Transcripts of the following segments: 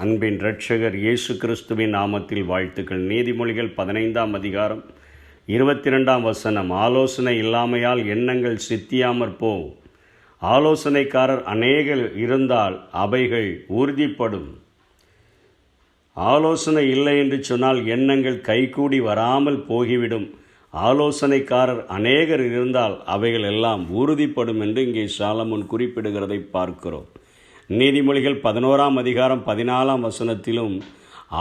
அன்பின் இரட்சகர் இயேசு கிறிஸ்துவின் நாமத்தில் வாழ்த்துக்கள். நீதிமொழிகள் 15ஆம் அதிகாரம் 22ஆம் வசனம். ஆலோசனை இல்லாமையால் எண்ணங்கள் சித்தியாமற் போம். ஆலோசனைக்காரர் அநேகர் இருந்தால் அவைகள் உறுதிப்படும். ஆலோசனை இல்லை என்று சொன்னால் எண்ணங்கள் கைகூடி வராமல் போகிவிடும். ஆலோசனைக்காரர் அநேகர் இருந்தால் அவைகள் எல்லாம் உறுதிப்படும் என்று இங்கே சாலமோன் குறிப்பிடுகிறதை பார்க்கிறோம். நீதிமொழிகள் 11ஆம் அதிகாரம் 14ஆம் வசனத்திலும்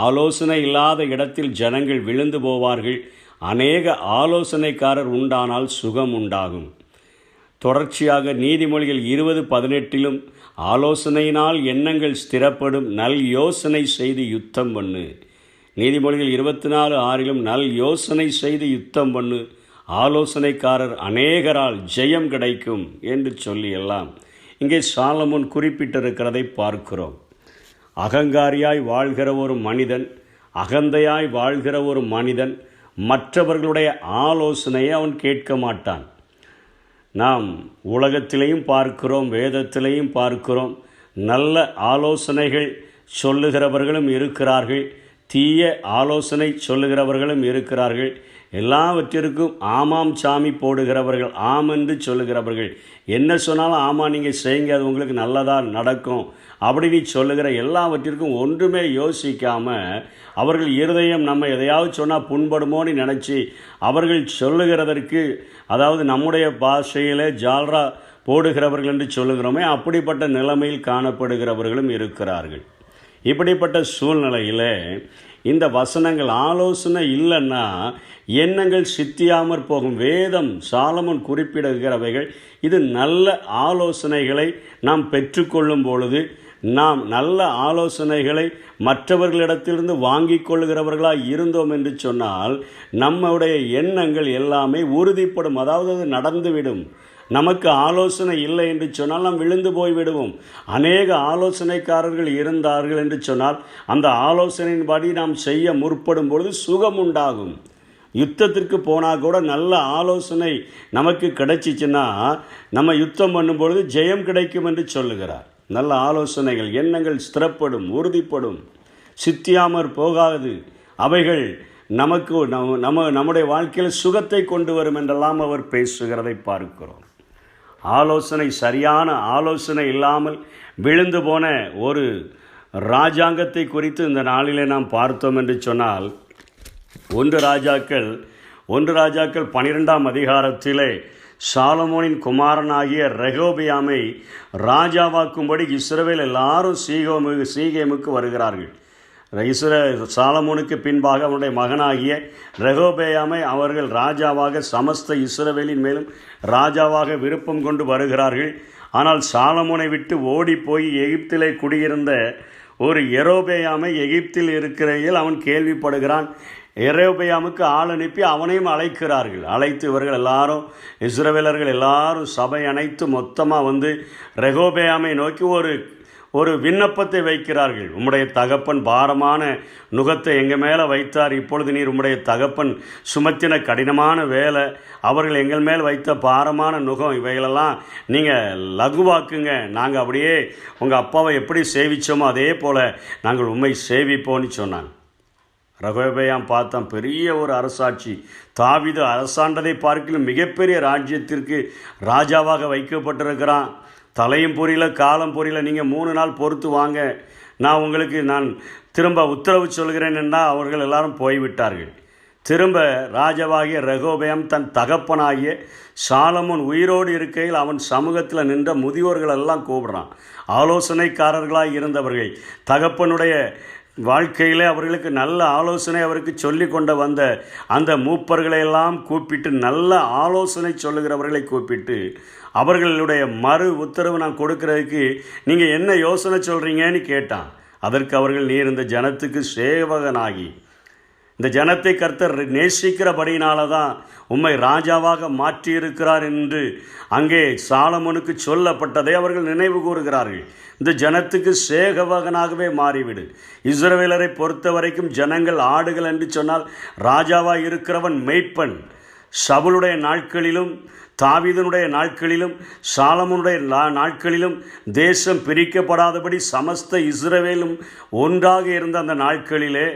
ஆலோசனை இல்லாத இடத்தில் ஜனங்கள் விழுந்து போவார்கள், அநேக ஆலோசனைக்காரர் உண்டானால் சுகம் உண்டாகும். தொடர்ச்சியாக நீதிமொழிகள் 20:18 ஆலோசனையினால் எண்ணங்கள் ஸ்திரப்படும், நல் யோசனை செய்து யுத்தம் பண்ணு. நீதிமொழிகள் 24:6 நல் யோசனை செய்து யுத்தம் பண்ணு, ஆலோசனைக்காரர் அநேகரால் ஜெயம் கிடைக்கும் என்று சொல்லி எல்லாம் இங்கே சாலமோன் குறிப்பிட்டிருக்கிறதை பார்க்கிறோம். அகங்காரியாய் வாழ்கிற ஒரு மனிதன், அகந்தையாய் வாழ்கிற ஒரு மனிதன் மற்றவர்களுடைய ஆலோசனையை அவன் கேட்க மாட்டான். நாம் உலகத்திலையும் பார்க்கிறோம், வேதத்திலையும் பார்க்கிறோம். நல்ல ஆலோசனைகள் சொல்லுகிறவர்களும் இருக்கிறார்கள், தீய ஆலோசனை சொல்லுகிறவர்களும் இருக்கிறார்கள். எல்லாவற்றிற்கும் ஆமாம் சாமி போடுகிறவர்கள், ஆம் என்று சொல்லுகிறவர்கள். என்ன சொன்னாலும் ஆமாம் நீங்கள் செய்யுங்க, அது உங்களுக்கு நல்லதாக நடக்கும் அப்படின்னு சொல்லுகிற எல்லாவற்றிற்கும் ஒன்றுமே யோசிக்காமல் அவர்கள் இருதயம் நம்ம எதையாவது சொன்னால் புண்படுமோன்னு நினச்சி அவர்கள் சொல்லுகிறதற்கு, அதாவது நம்முடைய பாஷையில் ஜால்ரா போடுகிறவர்கள் என்று சொல்லுகிறோமே, அப்படிப்பட்ட நிலைமையில் காணப்படுகிறவர்களும் இருக்கிறார்கள். இப்படிப்பட்ட சூழ்நிலையில் இந்த வசனங்கள் ஆலோசனை இல்லைன்னா எண்ணங்கள் சித்தியாமற் போகும். வேதம் சாலமோன் குறிப்பிடுகிறவைகள் இது நல்ல ஆலோசனைகளை நாம் பெற்றுக்கொள்ளும் பொழுது, நாம் நல்ல ஆலோசனைகளை மற்றவர்களிடத்திலிருந்து வாங்கி கொள்ளுகிறவர்களாக இருந்தோம் என்று சொன்னால் நம்முடைய எண்ணங்கள் எல்லாமே உறுதிப்படும், அதாவது அது நடந்துவிடும். நமக்கு ஆலோசனை இல்லை என்று சொன்னால் நாம் விழுந்து போய்விடுவோம். அநேக ஆலோசனைக்காரர்கள் இருந்தார்கள் என்று சொன்னால் அந்த ஆலோசனையின்படி நாம் செய்ய முற்படும் பொழுது சுகம் உண்டாகும். யுத்தத்திற்கு போனால் கூட நல்ல ஆலோசனை நமக்கு கிடைச்சிச்சுன்னா நம்ம யுத்தம் பண்ணும்பொழுது ஜெயம் கிடைக்கும் என்று சொல்லுகிறார். நல்ல ஆலோசனைகள் எண்ணங்கள் ஸ்திரப்படும், உறுதிப்படும், சித்தியாமற் போகாது. அவைகள் நமக்கு நம்முடைய வாழ்க்கையில் சுகத்தை கொண்டு வரும் என்றெல்லாம் அவர் பேசுகிறதை பார்க்கிறோம். ஆலோசனை, சரியான ஆலோசனை இல்லாமல் விழுந்து போன ஒரு ராஜாங்கத்தை குறித்து இந்த நாளிலே நாம் பார்த்தோம் என்று சொன்னால், 1 ராஜாக்கள் 12ஆம் அதிகாரத்திலே சாலமோனின் குமாரனாகிய ரெகோபெயாமை ராஜாவாக்கும்படி இஸ்ரவேல் எல்லாரும் சீகேமுக்கு வருகிறார்கள். சாலமோனுக்கு பின்பாக அவனுடைய மகனாகிய ரெகோபெயாமை அவர்கள் ராஜாவாக சமஸ்த இஸ்ரவேலின் மேலும் ராஜாவாக விருப்பம் கொண்டு வருகிறார்கள். ஆனால் சாலமோனை விட்டு ஓடி போய் எகிப்திலே குடியிருந்த ஒரு யெரொபெயாமை எகிப்தில் இருக்கிறையில் அவன் கேள்விப்படுகிறான். யெரொபெயாமுக்கு ஆள் அனுப்பி அவனையும் அழைக்கிறார்கள். அழைத்து இவர்கள் எல்லாரும், இஸ்ரவேலர்கள் எல்லாரும் சபை அனைத்து மொத்தமாக வந்து ரெகோபெயாமை நோக்கி ஒரு விண்ணப்பத்தை வைக்கிறார்கள். உம்முடைய தகப்பன் பாரமான நுகத்தை எங்கள் மேலே வைத்தார், இப்பொழுது நீர் உம்முடைய தகப்பன் சுமத்தின கடினமான வேலை, அவர்கள் எங்கள் மேல் வைத்த பாரமான நுகம், இவைகளெல்லாம் நீங்கள் லகுவாக்குங்க. நாங்கள் அப்படியே உங்கள் அப்பாவை எப்படி சேவித்தோமோ அதே போல் நாங்கள் உண்மை சேவிப்போன்னு சொன்னாங்க. ரெகோபெயாம் பார்த்தோம், பெரிய ஒரு அரசாட்சி, தாவீது அரசாண்டதை பார்க்கலும் மிகப்பெரிய ராஜ்யத்திற்கு ராஜாவாக வைக்கப்பட்டிருக்கிறான். தலையும் புரியல, காலம் புரியல, நீங்கள் 3 நாள் பொறுத்து வாங்க, நான் திரும்ப உத்தரவு சொல்கிறேன் என்றால் அவர்கள் எல்லாரும் போய்விட்டார்கள். திரும்ப ராஜாவாகிய ரெகோபெயாம் தன் தகப்பனாகிய சாலமோன் உயிரோடு இருக்கையில் அவன் சமூகத்தில் நின்ற முதியோர்கள் எல்லாம் கூப்பிடுறான். ஆலோசனைக்காரர்களாக இருந்தவர்கள், தகப்பனுடைய வாழ்க்கையிலே அவர்களுக்கு நல்ல ஆலோசனை அவருக்கு சொல்லி கொண்டு வந்த அந்த மூப்பர்களையெல்லாம் கூப்பிட்டு, நல்ல ஆலோசனை சொல்லுகிறவர்களை கூப்பிட்டு, அவர்களுடைய மறு உத்தரவு நான் கொடுக்கறதுக்கு நீங்கள் என்ன யோசனை சொல்கிறீங்கன்னு கேட்டான். அதற்கு அவர்கள், நீர் இந்த ஜனத்துக்கு சேவகனாகி இந்த ஜனத்தை கர்த்தர் நேசிக்கிறபடினால தான் உம்மை ராஜாவாக மாற்றியிருக்கிறார் என்று அங்கே சாலமோனுக்கு சொல்லப்பட்டதை அவர்கள் நினைவு கூறுகிறார்கள். இந்த ஜனத்துக்கு சேவகனாகவே மாறிவிடு. இஸ்ரவேலரை பொறுத்த வரைக்கும் ஜனங்கள் ஆடுகள் என்று சொன்னால் ராஜாவாக இருக்கிறவன் மெய்ப்பன். சவுலுடைய நாட்களிலும் தாவீதனுடைய நாட்களிலும் சாலமோனுடைய நாட்களிலும் தேசம் பிரிக்கப்படாதபடி சமஸ்த இஸ்ரவேலும் ஒன்றாக இருந்த அந்த நாட்களிலே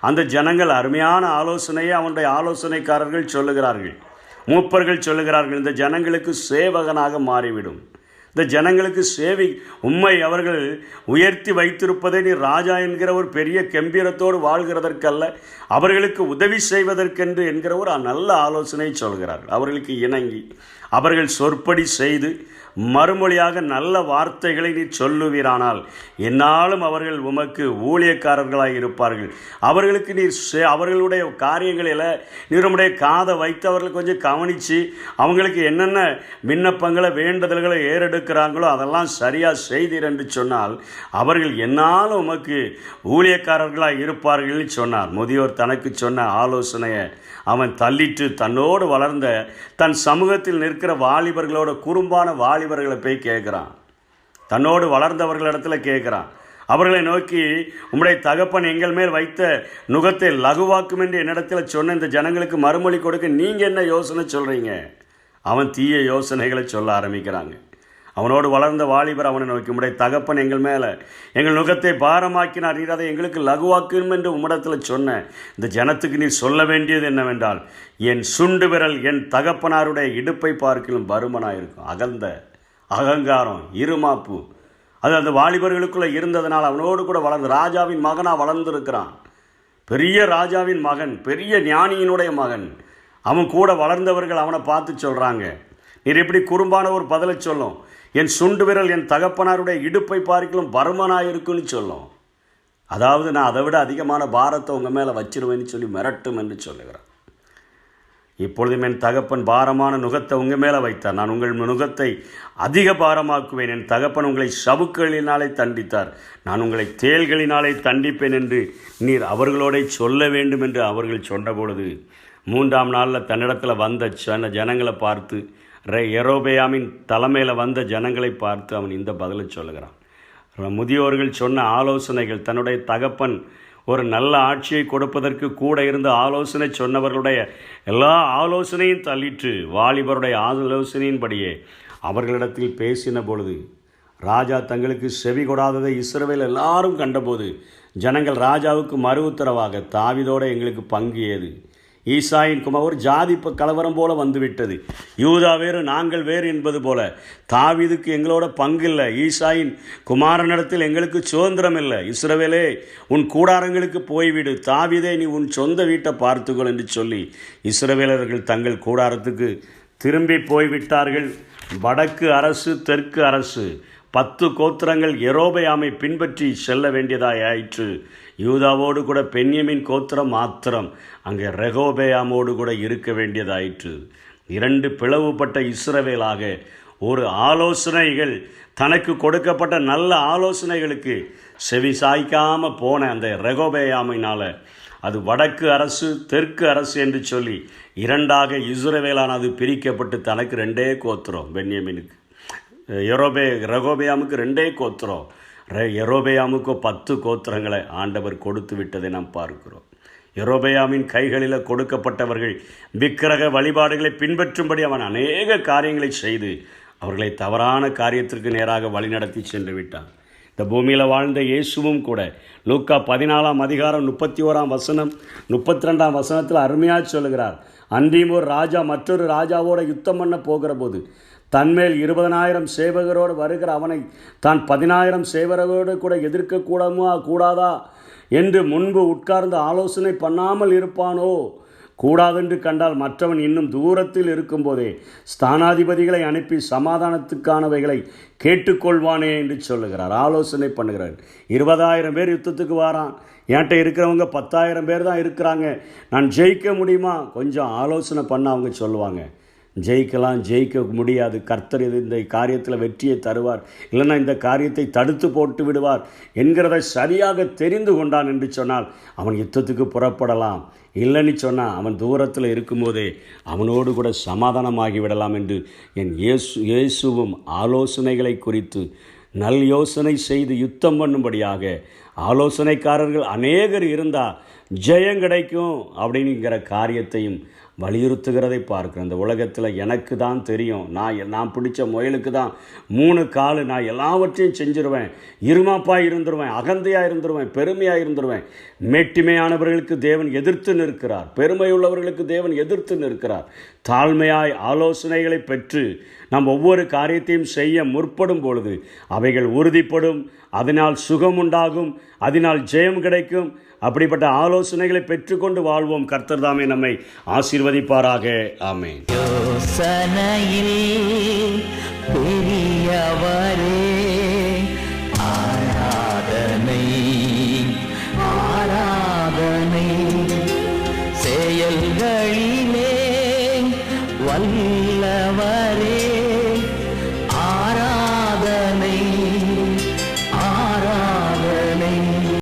அந்த ஜனங்கள் அருமையான ஆலோசனையை அவனுடைய ஆலோசனைக்காரர்கள் சொல்லுகிறார்கள், மூப்பர்கள் சொல்லுகிறார்கள், இந்த ஜனங்களுக்கு சேவகனாக மாறிவிடும், இந்த ஜனங்களுக்கு சேவை உம்மை அவர்கள் உயர்த்தி வைத்திருப்பதை நீ ராஜா என்கிற ஒரு பெரிய கம்பீரத்தோடு வாழ்கிறதற்கல்ல, அவர்களுக்கு உதவி செய்வதற்கென்று என்கிற ஒரு நல்ல ஆலோசனை சொல்கிறார்கள். அவர்களுக்கு இணங்கி அவர்கள் சொற்படி செய்து மறுமொழியாக நல்ல வார்த்தைகளை நீ சொல்லுவீரானால் என்னாலும் அவர்கள் உமக்கு ஊழியக்காரர்களாக இருப்பார்கள். அவர்களுக்கு நீர் அவர்களுடைய காரியங்களில் நீர் நம்முடைய காதை வைத்து அவர்கள் கொஞ்சம் கவனித்து அவங்களுக்கு என்னென்ன விண்ணப்பங்களை வேண்டுதல்களை ஏறெடுக்கிறாங்களோ அதெல்லாம் சரியாக செய்தீர் என்று சொன்னால் அவர்கள் என்னாலும் உமக்கு ஊழியக்காரர்களாக இருப்பார்கள் சொன்னார். முதியோர் தனக்கு சொன்ன ஆலோசனையை அவன் தள்ளிட்டு தன்னோடு வளர்ந்த தன் சமூகத்தில் நிற்கிற வாலிபர்களோட குறும்பான வாலிபர்களை போய் கேட்குறான். தன்னோடு வளர்ந்தவர்களிடத்தில் கேட்குறான். அவர்களை நோக்கி, உம்முடைய தகப்பன் எங்கள் மேல் வைத்த நுகத்தை லகுவாக்கும் என்று என்னிடத்தில் சொன்ன இந்த ஜனங்களுக்கு மறுமொழி கொடுக்க நீங்கள் என்ன யோசனை சொல்கிறீங்க? அவன் தீய யோசனைகளை சொல்ல ஆரம்பிக்கிறாங்க. அவனோடு வளர்ந்த வாலிபர் அவனை நோக்கி, உம்முடைய தகப்பன் எங்கள் மேலே எங்கள் நுகத்தை பாரமாக்கினார், நீர் அதை எங்களுக்கு லகுவாக்கும் என்று உம்மிடத்தில் சொன்ன இந்த ஜனத்துக்கு நீர் சொல்ல வேண்டியது என்னவென்றால், என் சுண்டு விரல் என் தகப்பனாருடைய இடுப்பை பார்க்கிலும் பருமனாக இருக்கும். அகந்த அகங்காரம் இருமாப்பு அது அந்த வாலிபர்களுக்குள்ளே இருந்ததுனால் அவனோடு கூட வளர்ந்து ராஜாவின் மகனாக வளர்ந்துருக்கிறான். பெரிய ராஜாவின் மகன், பெரிய ஞானியினுடைய மகன். அவன் கூட வளர்ந்தவர்கள் அவனை பார்த்து சொல்கிறாங்க, நீர் எப்படி குறும்பான ஒரு பதிலை சொல்லும், என் சுண்டு விரல் என் தகப்பனாருடைய இடுப்பை பார்க்கலும் பருமனாக இருக்குன்னு சொல்லும். அதாவது நான் அதை விட அதிகமான பாரத்தை உங்கள் மேலே வச்சிருவேன்னு சொல்லி மிரட்டும் என்று சொல்லுகிறான். இப்பொழுதும் என் தகப்பன் பாரமான நுகத்தை உங்கள் மேலே வைத்தார், நான் உங்கள் நுகத்தை அதிக பாரமாக்குவேன். என் தகப்பன் உங்களை சவுக்குகளினாலே தண்டித்தார், நான் உங்களை தேள்களினாலே தண்டிப்பேன் என்று நீர் அவர்களோட சொல்ல வேண்டும் என்று அவர்கள் சொன்னபொழுது 3ஆம் நாளில் தன்னிடத்தில் வந்த ஜனங்களை பார்த்து, யெரொபெயாமின் தலைமையில் வந்த ஜனங்களை பார்த்து அவன் இந்த பதிலை சொல்லுகிறான். முதியோர்கள் சொன்ன ஆலோசனைகள், தன்னுடைய தகப்பன் ஒரு நல்ல ஆட்சியை கொடுப்பதற்கு கூட இருந்த ஆலோசனை சொன்னவர்களுடைய எல்லா ஆலோசனையும் தள்ளிட்டு வாலிபருடைய ஆலோசனையின்படியே அவர்களிடத்தில் பேசின பொழுது ராஜா தங்களுக்கு செவி கொடாததை இஸ்ரவேல் எல்லாரும் கண்டபோது ஜனங்கள் ராஜாவுக்கு மறு உத்தரவாக, தாவீதோடு எங்களுக்கு பங்கு ஏது? ஈசாயின் குமார் ஒரு ஜாதி கலவரம் போல வந்துவிட்டது, யூதா வேறு நாங்கள் வேறு என்பது போல. தாவீதுக்கு எங்களோட பங்கு இல்லை, ஈசாயின் குமாரனிடத்தில் எங்களுக்கு சுதந்திரம் இல்லை. இஸ்ரவேலே உன் கூடாரங்களுக்கு போய்விடு, தாவீதே நீ உன் சொந்த வீட்டை பார்த்துக்கொள் என்று சொல்லி இஸ்ரவேலர்கள் தங்கள் கூடாரத்துக்கு திரும்பி போய்விட்டார்கள். வடக்கு அரசு தெற்கு அரசு 10 கோத்திரங்கள் யெரொபெயாமை பின்பற்றி செல்ல வேண்டியதாய் ஆயிற்று. யூதாவோடு கூட பென்யமின் கோத்திரம் மாத்திரம் அங்கே ரெகோபெயாமோடு கூட இருக்க வேண்டியதாயிற்று. 2 பிளவுபட்ட இஸ்ரவேலாக ஒரு ஆலோசனைகள் தனக்கு கொடுக்கப்பட்ட நல்ல ஆலோசனைகளுக்கு செவி சாய்க்காமல் போன அந்த ரெகோபெயாமினால் அது வடக்கு அரசு தெற்கு அரசு என்று சொல்லி 2ஆக இஸ்ரவேலானது பிரிக்கப்பட்டு தனக்கு 2 கோத்திரம், பென்யமினுக்கு ரெகோபெயாமுக்கு 2 கோத்திரம், யெரொபெயாமுக்கு 10 கோத்திரங்களை ஆண்டவர் கொடுத்து விட்டதை நாம் பார்க்கிறோம். யெரொபெயாமின் கைகளில் கொடுக்கப்பட்டவர்கள் விக்கிரக வழிபாடுகளை பின்பற்றும்படி அவன் அநேக காரியங்களை செய்து அவர்களை தவறான காரியத்திற்கு நேராக வழிநடத்தி சென்று விட்டான். இந்த பூமியில் வாழ்ந்த இயேசுவும் கூட லூக்கா 14ஆம் அதிகாரம் 31ஆம் வசனம் 32ஆம் வசனத்தில் அருமையாக சொல்லுகிறார், அன்றியும் ஒரு ராஜா மற்றொரு ராஜாவோட யுத்தம் பண்ண போகிற போது தன்மேல் 20,000 சேவகரோடு வருகிற அவனை தான் 10,000 சேவகரோடு கூட கூடாதா என்று முன்பு உட்கார்ந்து ஆலோசனை பண்ணாமல் இருப்பானோ? கூடாதென்று கண்டால் மற்றவன் இன்னும் தூரத்தில் இருக்கும்போதே ஸ்தானாதிபதிகளை அனுப்பி சமாதானத்துக்கானவைகளை கேட்டுக்கொள்வானே என்று சொல்லுகிறார். ஆலோசனை பண்ணுகிறார். 20,000 பேர் யுத்தத்துக்கு வாரான், என்கிட்ட இருக்கிறவங்க 10,000 பேர் தான் இருக்கிறாங்க, நான் ஜெயிக்க முடியுமா? கொஞ்சம் ஆலோசனை பண்ண அவங்க சொல்லுவாங்க, ஜெயிக்க முடியாது, கர்த்தர் இந்த காரியத்தில் வெற்றியை தருவார், இல்லைன்னா இந்த காரியத்தை தடுத்து போட்டு விடுவார் என்கிறதை சரியாக தெரிந்து கொண்டான் என்று சொன்னால் அவன் யுத்தத்துக்கு புறப்படலாம். இல்லைன்னு சொன்னால் அவன் தூரத்தில் இருக்கும்போதே அவனோடு கூட சமாதானமாகி விடலாம் என்று என் இயேசுவும் ஆலோசனைகளை குறித்து நல் யோசனை செய்து யுத்தம் பண்ணும்படியாக ஆலோசனைக்காரர்கள் அநேகர் இருந்தால் ஜெயம் கிடைக்கும் அப்படிங்கிற காரியத்தையும் வலியுறுத்துகிறதை பார்க்குறேன். இந்த உலகத்தில் எனக்கு தான் தெரியும், நான் பிடிச்ச முயலுக்கு தான் 3 கால், நான் எல்லாவற்றையும் செஞ்சிருவேன், இருமாப்பாக இருந்துருவேன், அகந்தையாக இருந்துருவேன், பெருமையாக இருந்துருவேன். மேட்டிமையானவர்களுக்கு தேவன் எதிர்த்து நிற்கிறார், பெருமையுள்ளவர்களுக்கு தேவன் எதிர்த்து நிற்கிறார். தாழ்மையாய் ஆலோசனைகளை பெற்று நாம் ஒவ்வொரு காரியத்தையும் செய்ய முற்படும் பொழுது அவைகள் உறுதிப்படும், அதனால் சுகம் உண்டாகும், அதனால் ஜெயம் கிடைக்கும். அப்படிப்பட்ட ஆலோசனைகளை பெற்றுக்கொண்டு வாழ்வோம். கர்த்தர் தாமே நம்மை ஆசீர்வதிப்பாராக. ஆமென். யோசனையில் பெரியவரே